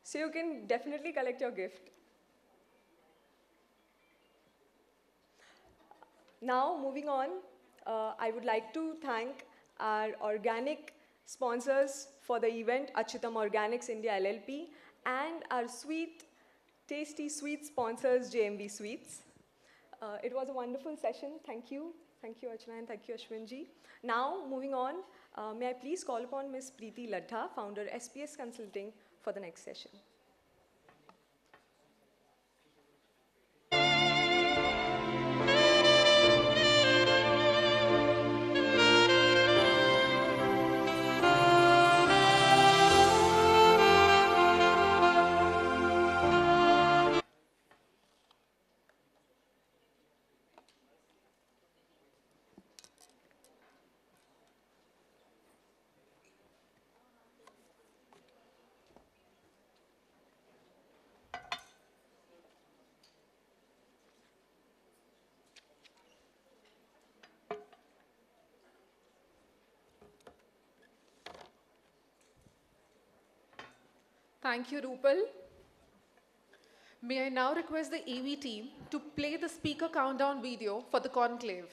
So you can definitely collect your gift. Now, moving on, I would like to thank our organic sponsors for the event, Achyutam Organics India LLP, and our sweet, tasty sweet sponsors, JMB Sweets. It was a wonderful session. Thank you. Thank you, Archana, and thank you, Ashwinji. Now, moving on, may I please call upon Ms. Preeti Ladha, founder, SPS Consulting, for the next session. Thank you, Rupal. May I now request the AV team to play the speaker countdown video for the conclave.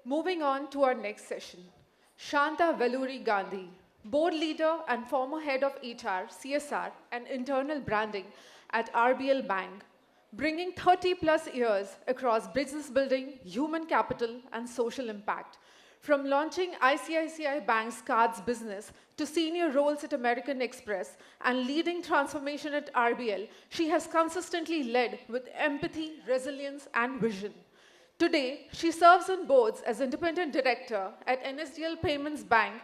Moving on to our next session, Shanta Vallury Gandhi, board leader and former head of HR, CSR, and internal branding at RBL Bank, bringing 30 plus years across business building, human capital, and social impact. From launching ICICI Bank's cards business to senior roles at American Express and leading transformation at RBL, she has consistently led with empathy, resilience, and vision. Today, she serves on boards as independent director at NSDL Payments Bank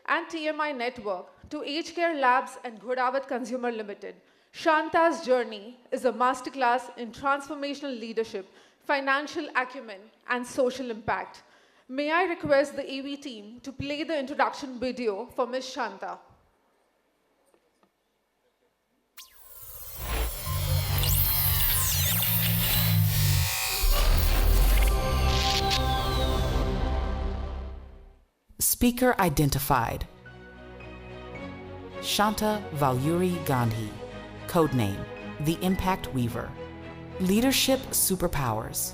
and TMI Network to AgeCare Labs and Godavat Consumer Limited. Shanta's journey is a masterclass in transformational leadership, financial acumen, and social impact. May I request the AV team to play the introduction video for Ms. Shanta. Speaker identified. Shanta Vallury Gandhi, codename The Impact Weaver. Leadership superpowers.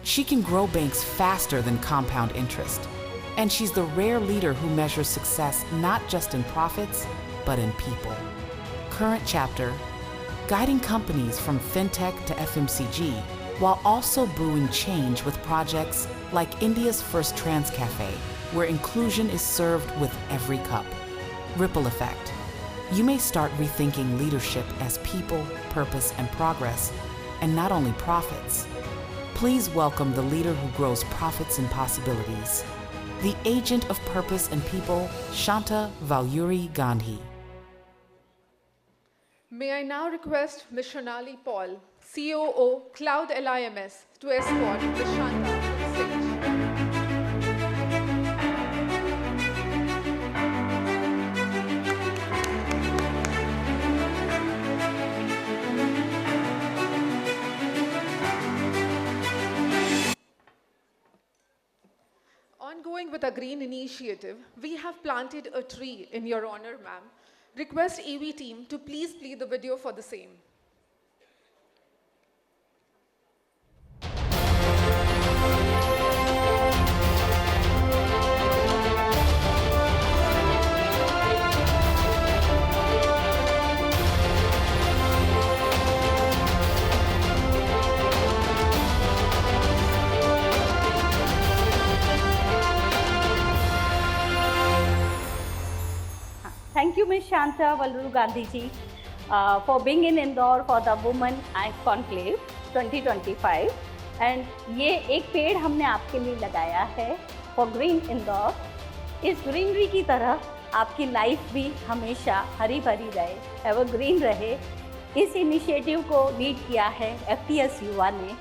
She can grow banks faster than compound interest, and she's the rare leader who measures success not just in profits, but in people. Current chapter, guiding companies from fintech to FMCG while also brewing change with projects like India's first trans cafe, where inclusion is served with every cup. Ripple effect. You may start rethinking leadership as people, purpose, and progress, and not only profits. Please welcome the leader who grows profits and possibilities, the agent of purpose and people, Shanta Vallury Gandhi. May I now request Ms. Shonali Paul, COO, Cloud LIMS, to escort Ms. Shanta to the stage. Ongoing with our green initiative, we have planted a tree in your honor, ma'am. Request AV team to please play the video for the same. Thank you, Ms. Shanta Vallury Gandhi ji, for being in Indore for the Women Conclave 2025. And ये एक पेड़ हमने आपके लिए लगाया है for Green Indore. इस greenery की तरह आपकी लाइफ भी हमेशा हरी भरी रहे, एवरग्रीन रहे. इस इनिशिएटिव को लीड किया है FTS युवा ने.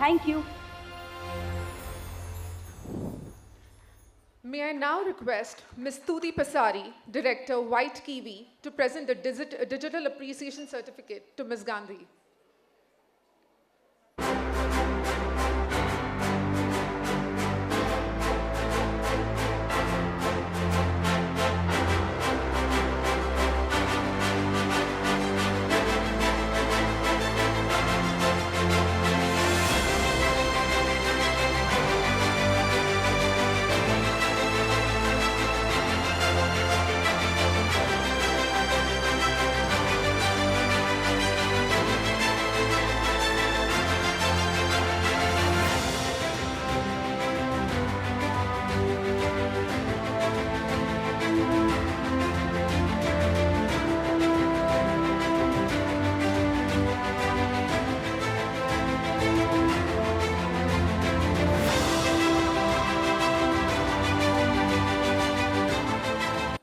Thank you. May I now request Ms. Tuti Pasari, Director, White Kiwi, to present the Digital Appreciation Certificate to Ms. Gandhi.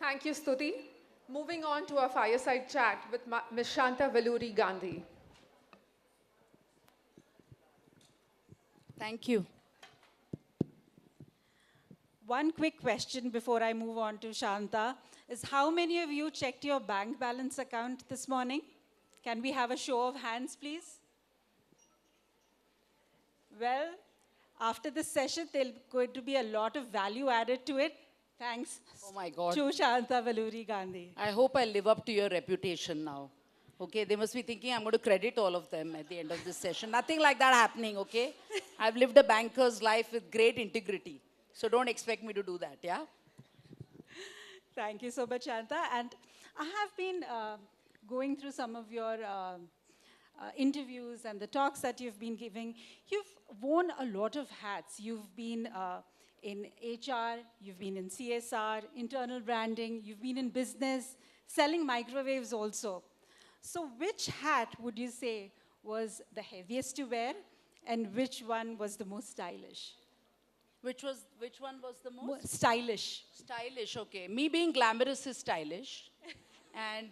Thank you, Stuti. Moving on to our fireside chat with Ms. Shanta Vallury Gandhi. Thank you. One quick question before I move on to Shanta is how many of you checked your bank balance account this morning? Can we have a show of hands, please? Well, after this session, there's going to be a lot of value added to it. Thanks Oh my God. to Shanta Vallury Gandhi. I hope I live up to your reputation now. Okay, they must be thinking I'm going to credit all of them at the end of this session. Nothing like that happening, okay? I've lived a banker's life with great integrity. So don't expect me to do that, yeah? Thank you so much, Shanta. And I have been going through some of your interviews and the talks that you've been giving. You've worn a lot of hats. You've been in HR, you've been in CSR, internal branding, you've been in business, selling microwaves also. So which hat would you say was the heaviest to wear and which one was the most stylish? Which one was the most? Stylish. Stylish, okay. Me being glamorous is stylish. And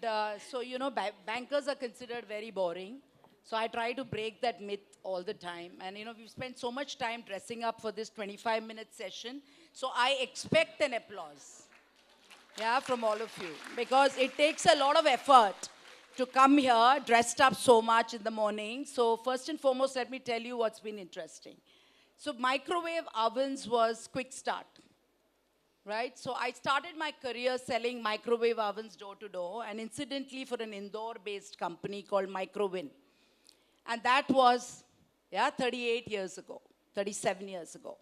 so, you know, bankers are considered very boring. So I try to break that myth all the time. And, you know, we've spent so much time dressing up for this 25-minute session. So I expect an applause, yeah, from all of you. Because it takes a lot of effort to come here dressed up so much in the morning. So first and foremost, let me tell you what's been interesting. So microwave ovens was quick start, right? So I started my career selling microwave ovens door to door, and incidentally for an Indore-based company called Microwin. And that was, 38 years ago, 37 years ago.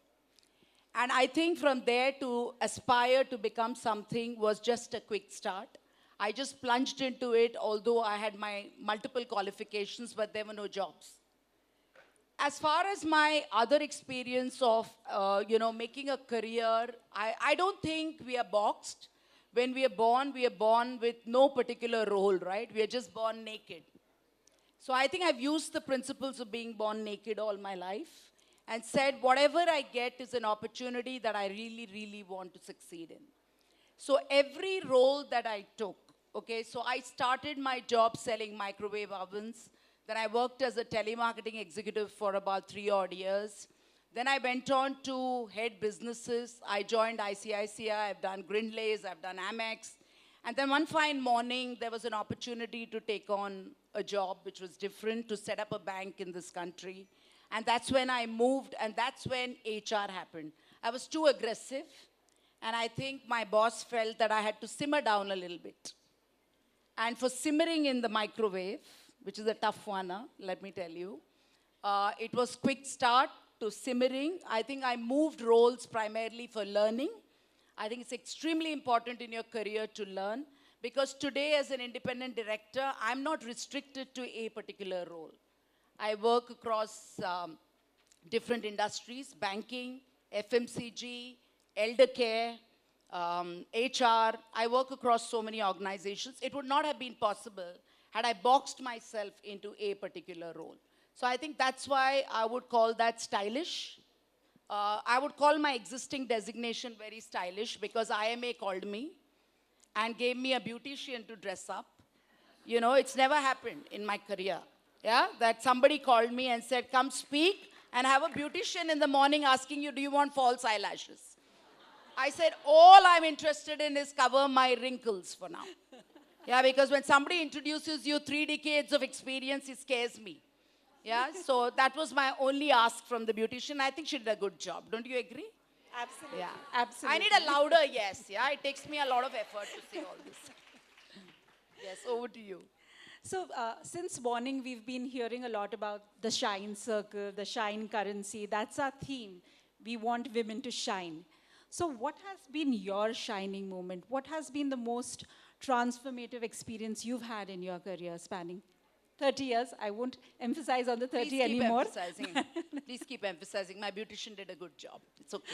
And I think from there to aspire to become something was just a quick start. I just plunged into it, although I had my multiple qualifications, but there were no jobs. as far as my other experience of, making a career, I don't think we are boxed. When we are born with no particular role, right? We are just born naked. So I think I've used the principles of being born naked all my life and said, whatever I get is an opportunity that I really, really want to succeed in. So every role that I took, okay, so I started my job selling microwave ovens. Then I worked as a telemarketing executive for about 3 odd years. Then I went on to head businesses. I joined ICICI, I've done Grindlays, I've done Amex. And then one fine morning, there was an opportunity to take on a job which was different, to set up a bank in this country. And that's when I moved, and that's when HR happened. I was too aggressive, and I think my boss felt that I had to simmer down a little bit. And for simmering in the microwave, which is a tough one, let me tell you, it was quick start to simmering. I think I moved roles primarily for learning. I think it's extremely important in your career to learn, because today as an independent director, I'm not restricted to a particular role. I work across different industries: banking, FMCG, elder care, HR. I work across so many organizations. It would not have been possible had I boxed myself into a particular role. So I think that's why I would call that stylish. I would call my existing designation very stylish, because IMA called me and gave me a beautician to dress up. You know, it's never happened in my career, yeah, that somebody called me and said, come speak, and have a beautician in the morning asking you, do you want false eyelashes? I said, all I'm interested in is cover my wrinkles for now. Yeah, because when somebody introduces you 3 decades of experience, it scares me. Yeah, so that was my only ask from the beautician. I think she did a good job. Don't you agree? Absolutely. Yeah. Absolutely. I need a louder yes. Yeah, it takes me a lot of effort to say all this. Yes, over to you. So since morning, we've been hearing a lot about the shine circle, the shine currency. That's our theme. We want women to shine. So what has been your shining moment? What has been the most transformative experience you've had in your career spanning 30 years? I won't emphasize on the 30 Please keep anymore. emphasizing. Please keep emphasizing. My beautician did a good job. It's okay.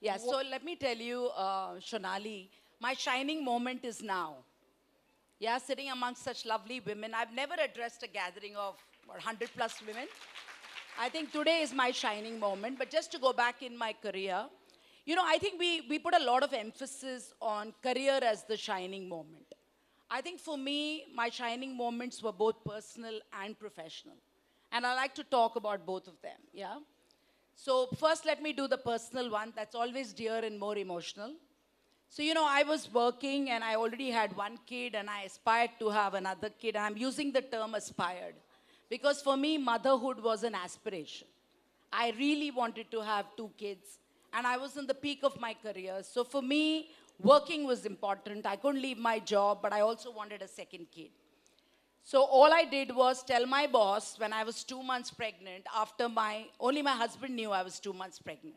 Yeah, so let me tell you, Shonali, my shining moment is now. Yeah, sitting amongst such lovely women. I've never addressed a gathering of 100 plus women. I think today is my shining moment. But just to go back in my career, you know, I think we put a lot of emphasis on career as the shining moment. I think for me, my shining moments were both personal and professional. And I like to talk about both of them, yeah? So first, let me do the personal one. That's always dear and more emotional. So, you know, I was working and I already had 1 kid and I aspired to have another kid. And I'm using the term aspired because for me, motherhood was an aspiration. I really wanted to have 2 kids and I was in the peak of my career. So for me, working was important. I couldn't leave my job, but I also wanted a 2nd kid. So all I did was tell my boss when I was 2 months pregnant, only my husband knew I was 2 months pregnant.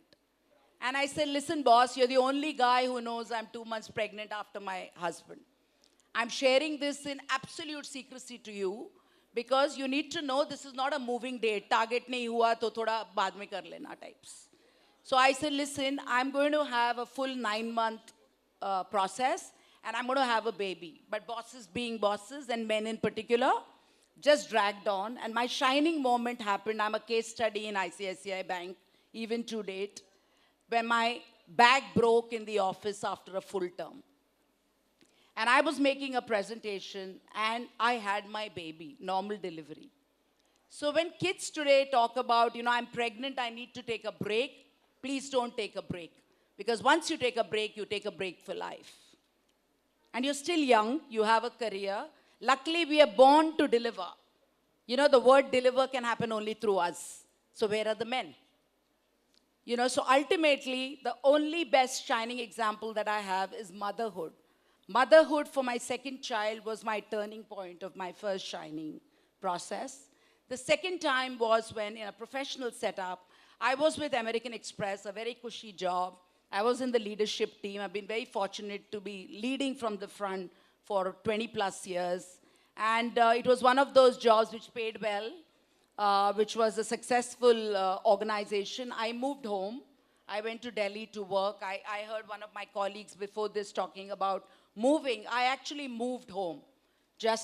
And I said, listen, boss, you're the only guy who knows I'm 2 months pregnant after my husband. I'm sharing this in absolute secrecy to you because you need to know this is not a moving date. Target nahi hua to thoda baad mein kar lena types. So I said, listen, I'm going to have a full 9-month process and I'm going to have a baby. But bosses being bosses and men in particular just dragged on. And my shining moment happened. I'm a case study in ICICI Bank, even to date, when my bag broke in the office after a full term. And I was making a presentation and I had my baby, normal delivery. So when kids today talk about, you know, I'm pregnant, I need to take a break, please don't take a break. Because once you take a break for life. And you're still young, you have a career. Luckily, we are born to deliver. You know, the word deliver can happen only through us. So where are the men? You know, so ultimately, the only best shining example that I have is motherhood. Motherhood for my 2nd child was my turning point of my first shining process. The 2nd time was when in a professional setup, I was with American Express, a very cushy job. I was in the leadership team. I've been very fortunate to be leading from the front for 20 plus years. And it was one of those jobs which paid well. which was a successful organization, I moved home. I went to Delhi to work. I heard one of my colleagues before this talking about moving. I actually moved home,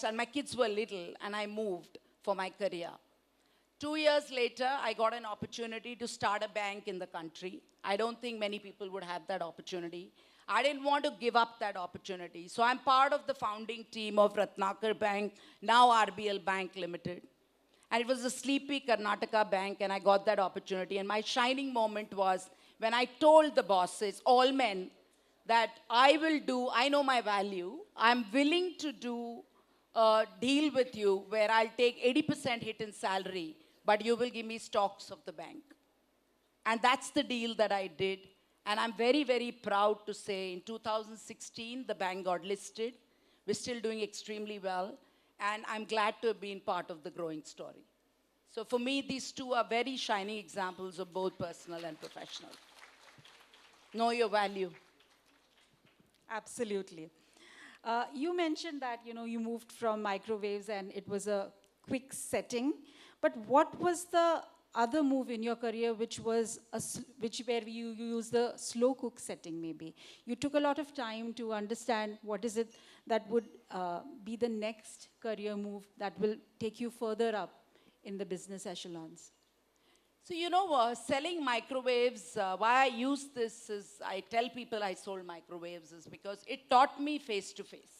and my kids were little, and I moved for my career. 2 years later, I got an opportunity to start a bank in the country. I don't think many people would have that opportunity. I didn't want to give up that opportunity. So I'm part of the founding team of Ratnakar Bank, now RBL Bank Limited. And it was a sleepy Karnataka bank, and I got that opportunity. And my shining moment was when I told the bosses, all men, that I know my value, I'm willing to do a deal with you where I'll take 80% hit in salary, but you will give me stocks of the bank. And that's the deal that I did. And I'm very, very proud to say in 2016, the bank got listed. We're still doing extremely well. And I'm glad to have been part of the growing story. So for me, these two are very shining examples of both personal and professional. Know your value. Absolutely. You mentioned that you moved from microwaves and it was a quick setting. But what was the other move in your career which was where you used the slow cook setting maybe? You took a lot of time to understand what is it that would be the next career move that will take you further up in the business echelons. So, selling microwaves, why I use this is, I tell people I sold microwaves is because it taught me face-to-face.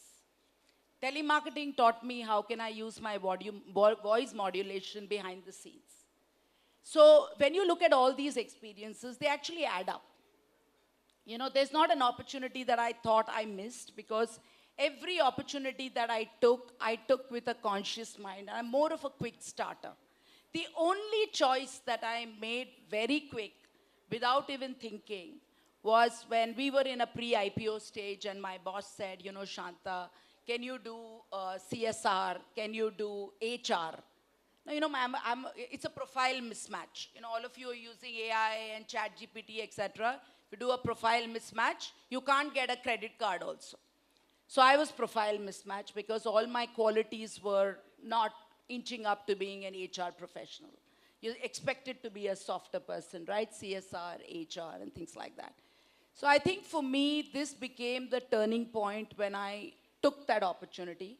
Telemarketing taught me how can I use my voice modulation behind the scenes. So when you look at all these experiences, they actually add up. There's not an opportunity that I thought I missed because every opportunity that I took with a conscious mind. I'm more of a quick starter. The only choice that I made very quick, without even thinking, was when we were in a pre-IPO stage and my boss said, Shanta, can you do CSR? Can you do HR? Now, it's a profile mismatch. All of you are using AI and ChatGPT, etc. If you do a profile mismatch, you can't get a credit card also. So I was profile mismatch because all my qualities were not inching up to being an HR professional. You're expected to be a softer person, right? CSR, HR, and things like that. So I think for me, this became the turning point when I took that opportunity.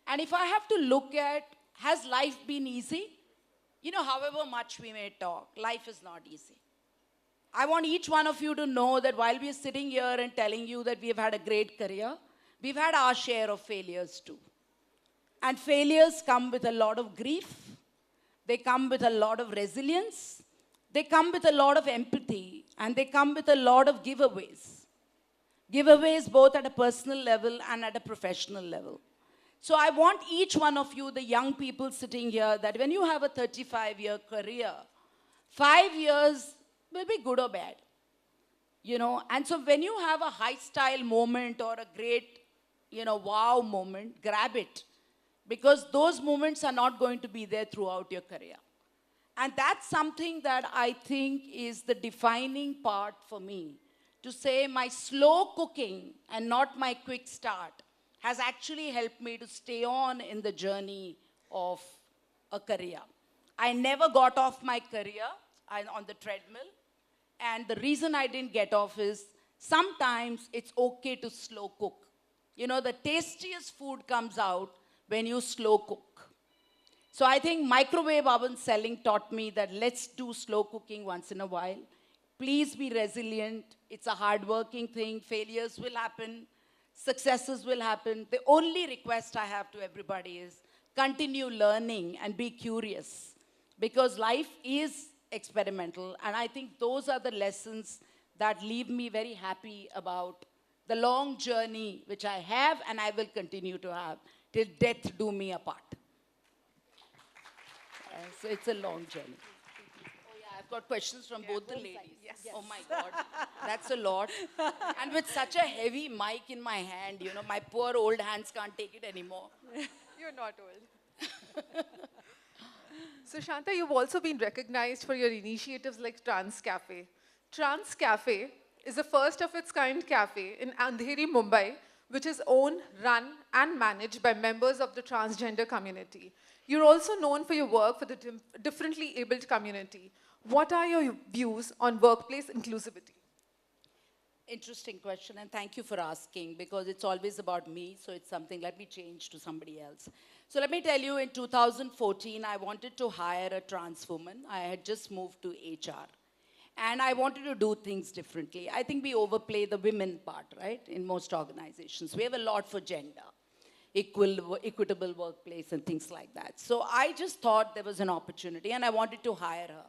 And if I have to look at, has life been easy? However much we may talk, life is not easy. I want each one of you to know that while we are sitting here and telling you that we have had a great career, we've had our share of failures too. And failures come with a lot of grief. They come with a lot of resilience. They come with a lot of empathy. And they come with a lot of giveaways. Giveaways both at a personal level and at a professional level. So I want each one of you, the young people sitting here, that when you have a 35-year career, 5 years will be good or bad. And so when you have a high-style moment or a great, wow moment, grab it. Because those moments are not going to be there throughout your career. And that's something that I think is the defining part for me. To say my slow cooking and not my quick start has actually helped me to stay on in the journey of a career. I never got off my career on the treadmill. And the reason I didn't get off is sometimes it's okay to slow cook. The tastiest food comes out when you slow cook. So I think microwave oven selling taught me that let's do slow cooking once in a while. Please be resilient. It's a hardworking thing. Failures will happen. Successes will happen. The only request I have to everybody is continue learning and be curious. Because life is experimental. And I think those are the lessons that leave me very happy about the long journey which I have and I will continue to have. Till death do me apart. So it's a long journey. Oh yeah, I've got questions from both the ladies. Yes. Oh my God, that's a lot. And with such a heavy mic in my hand, my poor old hands can't take it anymore. You're not old. So Shanta, you've also been recognized for your initiatives like Trans Cafe. Trans Cafe is a first of its kind cafe in Andheri, Mumbai, which is owned, run, and managed by members of the transgender community. You're also known for your work for the differently abled community. What are your views on workplace inclusivity? Interesting question, and thank you for asking, because it's always about me, so it's something, let me change to somebody else. So let me tell you, in 2014, I wanted to hire a trans woman. I had just moved to HR, and I wanted to do things differently. I think we overplay the women part, right, in most organizations. We have a lot for gender, equitable workplace, and things like that. So I just thought there was an opportunity, and I wanted to hire her.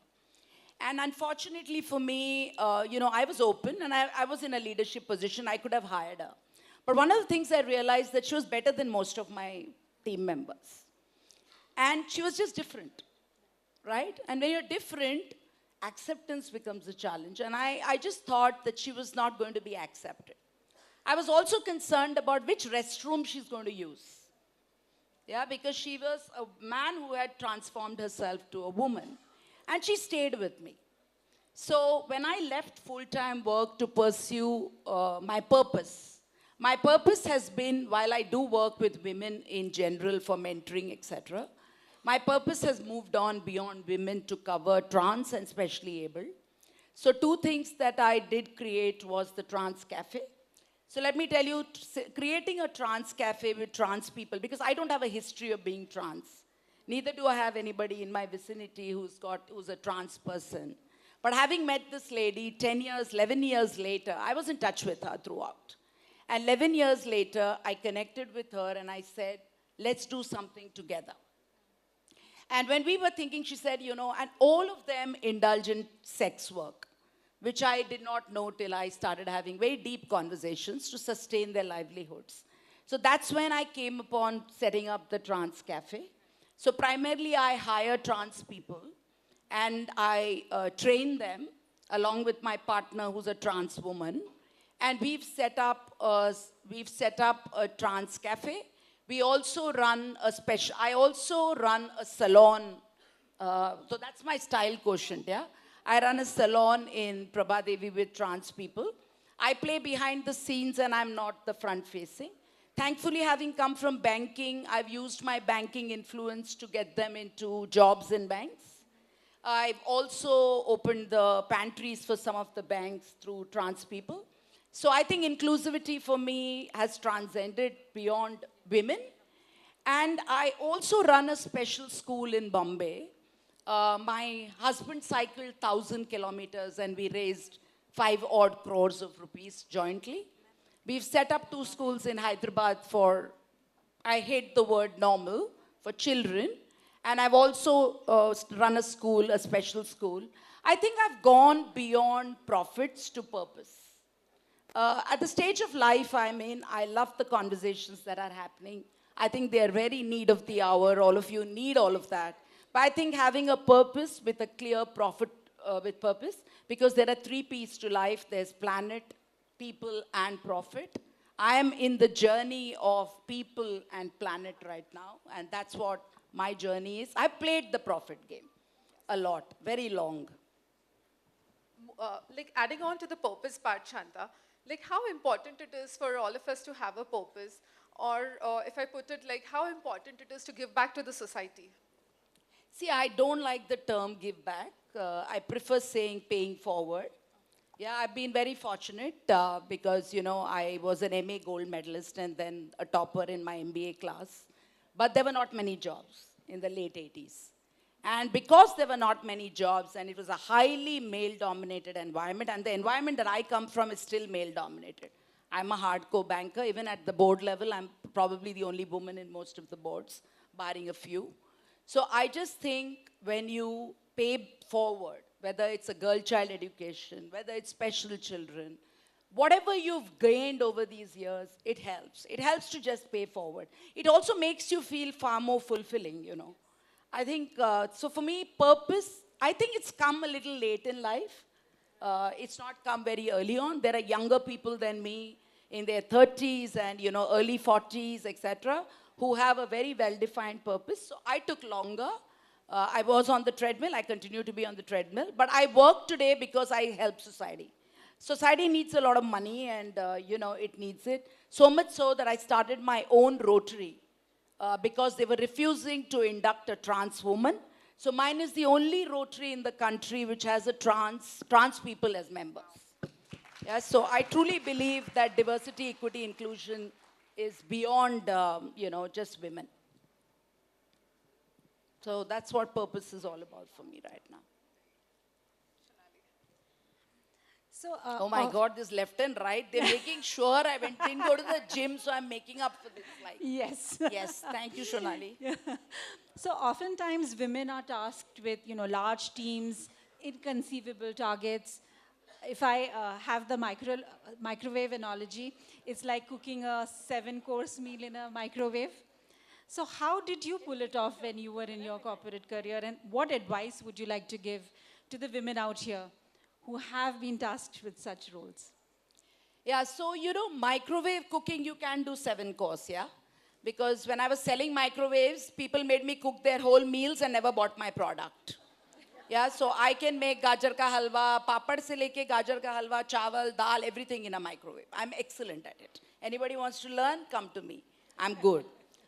And unfortunately for me, I was open and I was in a leadership position. I could have hired her. But one of the things I realized that she was better than most of my team members. And she was just different, right? And when you're different, acceptance becomes a challenge. And I just thought that she was not going to be accepted. I was also concerned about which restroom she's going to use. Yeah, because she was a man who had transformed herself to a woman. And she stayed with me. So when I left full-time work to pursue my purpose has been, while I do work with women in general for mentoring, etc., my purpose has moved on beyond women to cover trans and specially abled. So 2 things that I did create was the Trans Cafe. So let me tell you, creating a trans cafe with trans people, because I don't have a history of being trans. Neither do I have anybody in my vicinity who's a trans person. But having met this lady 11 years later, I was in touch with her throughout. And 11 years later, I connected with her and I said, let's do something together. And when we were thinking, she said, and all of them indulge in sex work, which I did not know till I started having very deep conversations to sustain their livelihoods. So that's when I came upon setting up the Trans Cafe. So primarily, I hire trans people, and I train them along with my partner, who's a trans woman. And we've set up a trans cafe. We also run I also run a salon. So that's my style quotient, yeah? I run a salon in Prabhadevi with trans people. I play behind the scenes, and I'm not the front-facing. Thankfully, having come from banking, I've used my banking influence to get them into jobs in banks. I've also opened the pantries for some of the banks through trans people. So I think inclusivity for me has transcended beyond women. And I also run a special school in Bombay. My husband cycled 1,000 kilometers and we raised 5 odd crores of rupees jointly. We've set up 2 schools in Hyderabad for, I hate the word normal, for children. And I've also run a school, a special school. I think I've gone beyond profits to purpose. At the stage of life I'm in, I love the conversations that are happening. I think they're very need of the hour. All of you need all of that. But I think having a purpose with a clear profit with purpose, because there are 3 P's to life. There's planet, people, and profit. I am in the journey of people and planet right now, and that's what my journey is. I played the profit game a lot, very long. Like adding on to the purpose part, Shanta, like how important it is for all of us to have a purpose, or if I put it like how important it is to give back to the society? See, I don't like the term give back. I prefer saying paying forward. Yeah, I've been very fortunate because, I was an MA gold medalist and then a topper in my MBA class. But there were not many jobs in the late 80s. And because there were not many jobs and it was a highly male-dominated environment, and the environment that I come from is still male-dominated. I'm a hardcore banker. Even at the board level, I'm probably the only woman in most of the boards, barring a few. So I just think when you pay forward, whether it's a girl child education, whether it's special children, whatever you've gained over these years, it helps. It helps to just pay forward. It also makes you feel far more fulfilling, I think, so for me, purpose, I think it's come a little late in life. It's not come very early on. There are younger people than me in their 30s and, early 40s, etc., who have a very well-defined purpose. So I took longer. I was on the treadmill. I continue to be on the treadmill. But I work today because I help society. Society needs a lot of money and, it needs it. So much so that I started my own Rotary because they were refusing to induct a trans woman. So mine is the only Rotary in the country which has a trans people as members. Yeah, so I truly believe that diversity, equity, inclusion is beyond, just women. So that's what purpose is all about for me right now. So, oh my God, this left and right, they're making sure I didn't go to the gym, so I'm making up for this slide. Yes. Yes, thank you, Shonali. Yeah. So oftentimes women are tasked with, large teams, inconceivable targets. If I have the microwave analogy, it's like cooking a 7-course meal in a microwave. So how did you pull it off when you were in your corporate career, and what advice would you like to give to the women out here who have been tasked with such roles? Yeah, so microwave cooking, you can do 7-course, yeah? Because when I was selling microwaves, people made me cook their whole meals and never bought my product. Yeah, so I can make gajar ka halwa, papad se leke gajar ka halwa, chawal, dal, everything in a microwave. I'm excellent at it. Anybody wants to learn, come to me. I'm good.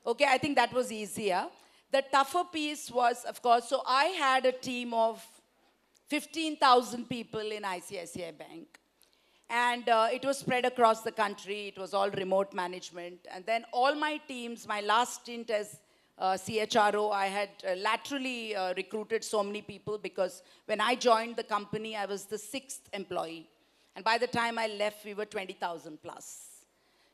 Okay, I think that was easier. The tougher piece was, of course, so I had a team of 15,000 people in ICICI Bank. And it was spread across the country. It was all remote management. And then all my teams, my last stint as CHRO, I had laterally recruited so many people because when I joined the company, I was the 6th employee. And by the time I left, we were 20,000 plus.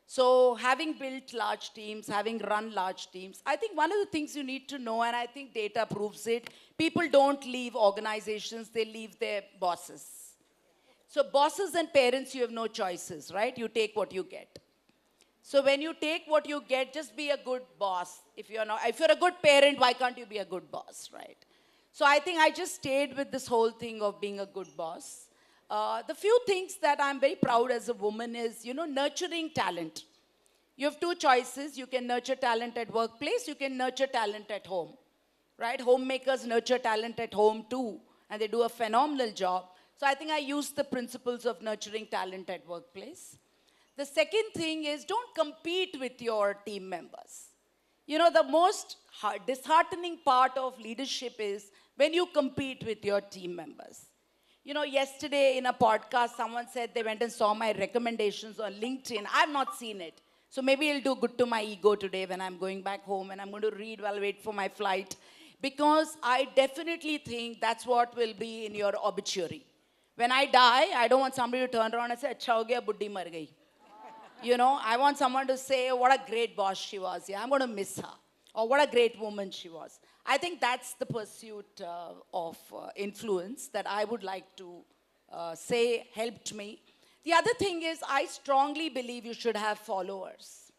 So having built large teams, having run large teams, I think one of the things you need to know, and I think data proves it, people don't leave organizations, they leave their bosses. So bosses and parents, you have no choices, right? You take what you get. So when you take what you get, just be a good boss. If you're a good parent, why can't you be a good boss, right? So I think I just stayed with this whole thing of being a good boss. The few things that I'm very proud as a woman is, nurturing talent. You have two choices. You can nurture talent at workplace. You can nurture talent at home, right? Homemakers nurture talent at home too, and they do a phenomenal job. So I think I use the principles of nurturing talent at workplace. The second thing is don't compete with your team members. The most disheartening part of leadership is when you compete with your team members. Yesterday in a podcast, someone said they went and saw my recommendations on LinkedIn. I've not seen it. So maybe it'll do good to my ego today when I'm going back home and I'm going to read while I wait for my flight. Because I definitely think that's what will be in your obituary. When I die, I don't want somebody to turn around and say, "Acha ho gaya, buddhi mar gayi." I want someone to say, "What a great boss she was. Yeah, I'm going to miss her." Or what a great woman she was. I think that's the pursuit of influence that I would like to say helped me. The other thing is I strongly believe you should have followers.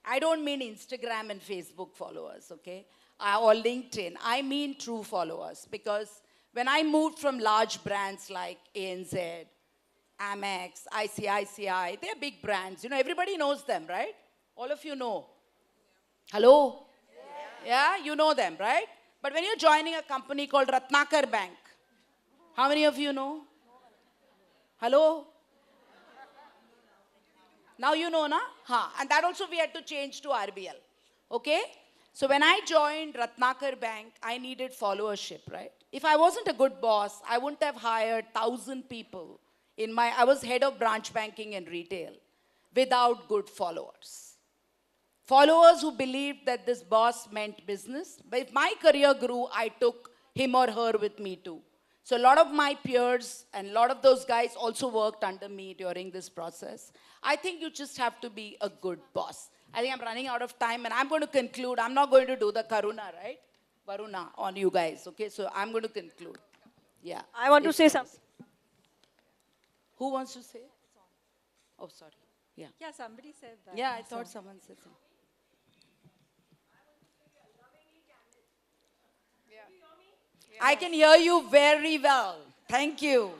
I don't mean Instagram and Facebook followers, okay? Or LinkedIn. I mean true followers. Because when I moved from large brands like ANZ, Amex, ICICI, they're big brands. Everybody knows them, right? All of you know. Hello? Yeah, you know them, right? But when you're joining a company called Ratnakar Bank, how many of you know? Hello? Now you know, na? And that also we had to change to RBL. Okay? So when I joined Ratnakar Bank, I needed followership, right? If I wasn't a good boss, I wouldn't have hired 1,000 people I was head of branch banking and retail without good followers. Followers who believed that this boss meant business. But if my career grew, I took him or her with me too. So a lot of my peers and a lot of those guys also worked under me during this process. I think you just have to be a good boss. I think I'm running out of time and I'm going to conclude. I'm not going to do the Karuna, right? Varuna on you guys, okay? So I'm going to conclude. Yeah. I want to say something. Who wants to say? Oh, sorry. Yeah. Yeah, somebody said that. Yeah, I thought someone said something. I can hear you very well. Thank you.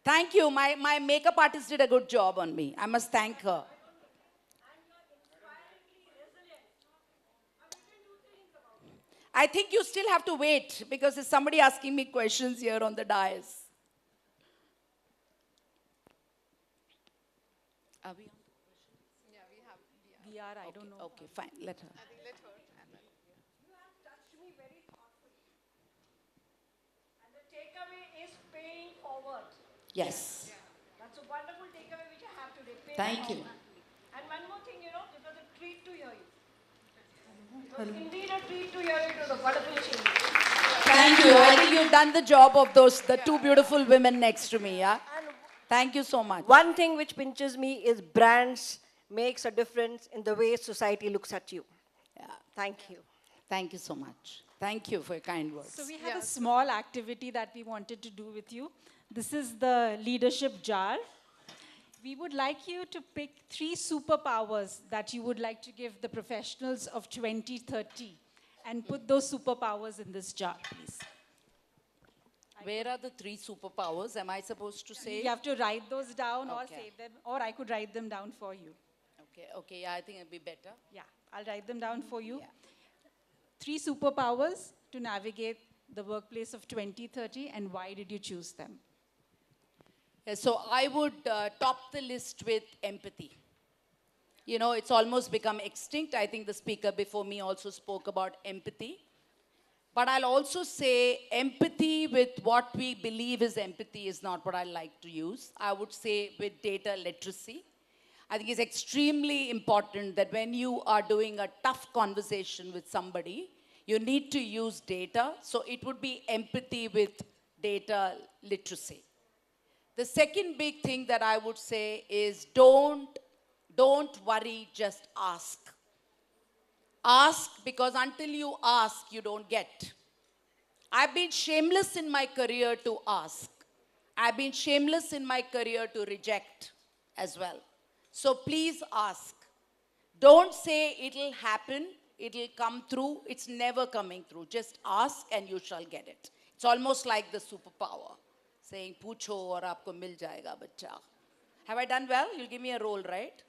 Thank you. My makeup artist did a good job on me. I must thank her. I think you still have to wait because there's somebody asking me questions here on the dais. Are we on? We are, I don't know. Okay, fine. Let her. You have touched me very thoughtfully. And the takeaway is paying forward. Yes. That's a wonderful takeaway which I have today. Paying Thank you. forward. And one more thing, it was a treat to hear you. It was indeed a treat to hear you. It was a wonderful change. Thank you. I think you've done the job of the two beautiful women next to me, yeah? Thank you so much. One thing which pinches me is brands makes a difference in the way society looks at you. Yeah. Thank you. Thank you so much. Thank you for your kind words. So we have a small activity that we wanted to do with you. This is the leadership jar. We would like you to pick 3 superpowers that you would like to give the professionals of 2030 and put those superpowers in this jar, please. Where are the 3 superpowers? Am I supposed to say? You have to write those down or Okay. say them, or I could write them down for you. Okay, yeah, I think it'd be better. Yeah, I'll write them down for you. Yeah. 3 superpowers to navigate the workplace of 2030, and why did you choose them? Yeah, so I would top the list with empathy. It's almost become extinct. I think the speaker before me also spoke about empathy. But I'll also say empathy with what we believe is empathy is not what I like to use. I would say with data literacy. I think it's extremely important that when you are doing a tough conversation with somebody, you need to use data. So it would be empathy with data literacy. The second big thing that I would say is don't worry, just ask. Ask, because until you ask, you don't get. I've been shameless in my career to ask. I've been shameless in my career to reject as well. So please ask. Don't say it'll happen, it'll come through. It's never coming through. Just ask and you shall get it. It's almost like the superpower. Saying, "Pucho aur aapko mil jayega, bacha." Have I done well? You'll give me a role, right?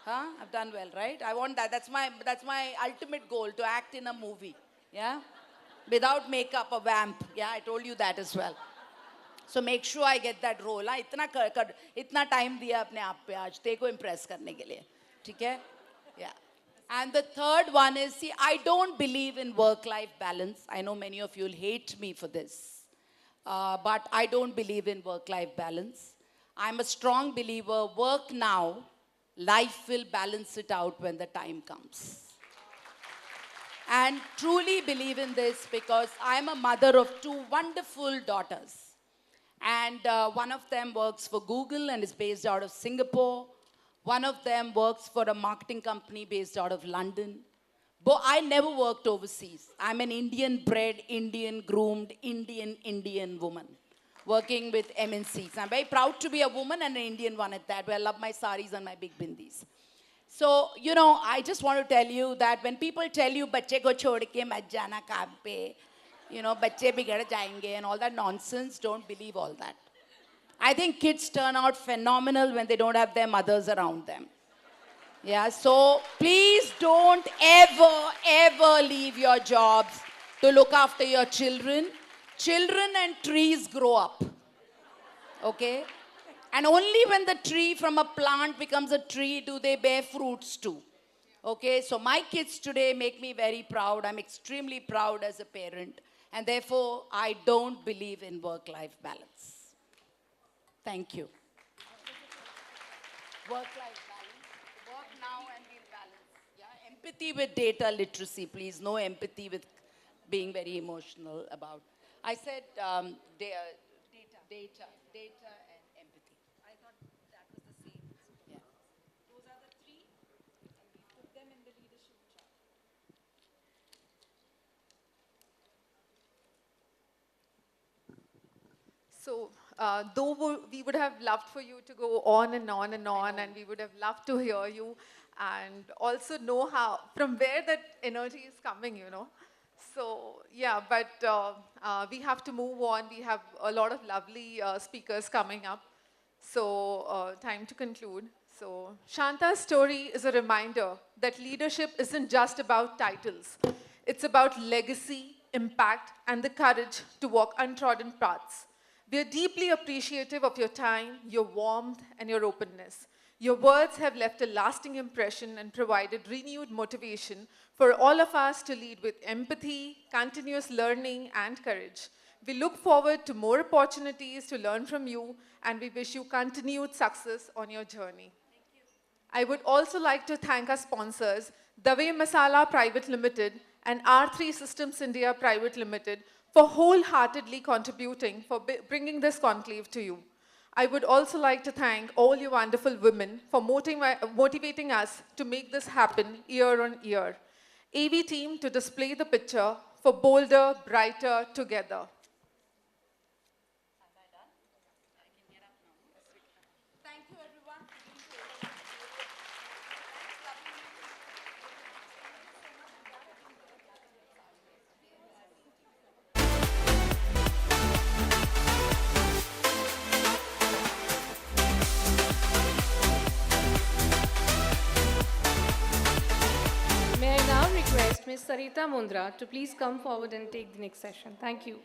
Huh? I've done well, right? I want that. That's my ultimate goal, to act in a movie. Yeah? Without makeup, a vamp. Yeah, I told you that as well. So make sure I get that role. हाँ, इतना time दिया अपने आप पे आज तेको impress करने के लिए. ठीक है? Yeah. And the third one is, see, I don't believe in work-life balance. I know many of you will hate me for this. But I don't believe in work-life balance. I'm a strong believer, work now, life will balance it out when the time comes. And truly believe in this because I'm a mother of 2 wonderful daughters. And one of them works for Google and is based out of Singapore. One of them works for a marketing company based out of London. But I never worked overseas. I'm an Indian-bred, Indian-groomed, Indian woman working with MNCs. I'm very proud to be a woman and an Indian one at that, where I love my saris and my big bindis. So, I just want to tell you that when people tell you, "Bacche ko chhod ke mat jana kaam pe," "Bacche bigad jayenge," and all that nonsense, don't believe all that. I think kids turn out phenomenal when they don't have their mothers around them. Yeah, so please don't ever leave your jobs to look after your children. Children and trees grow up, okay? And only when the tree from a plant becomes a tree do they bear fruits too, okay? So my kids today make me very proud. I'm extremely proud as a parent. And therefore, I don't believe in work-life balance. Thank you. Work-life balance. Work now and we'll balance. Yeah, empathy with data literacy, please. No empathy with being very emotional about. I said data and empathy. I thought that was the same. Yeah. Those are the 3, and we put them in the leadership chart. So, though we would have loved for you to go on and on and on, and we would have loved to hear you and also know from where that energy is coming, So, yeah, but we have to move on. We have a lot of lovely speakers coming up. So, time to conclude. So, Shanta's story is a reminder that leadership isn't just about titles. It's about legacy, impact, and the courage to walk untrodden paths. We are deeply appreciative of your time, your warmth, and your openness. Your words have left a lasting impression and provided renewed motivation for all of us to lead with empathy, continuous learning, and courage. We look forward to more opportunities to learn from you, and we wish you continued success on your journey. I would also like to thank our sponsors, Dave Masala Private Limited and R3 Systems India Private Limited, for wholeheartedly contributing for bringing this conclave to you. I would also like to thank all you wonderful women for motivating us to make this happen year on year. AV team to display the picture for bolder, brighter together. Thank you, everyone. May I now request Ms. Sarita Mundra to please come forward and take the next session. Thank you.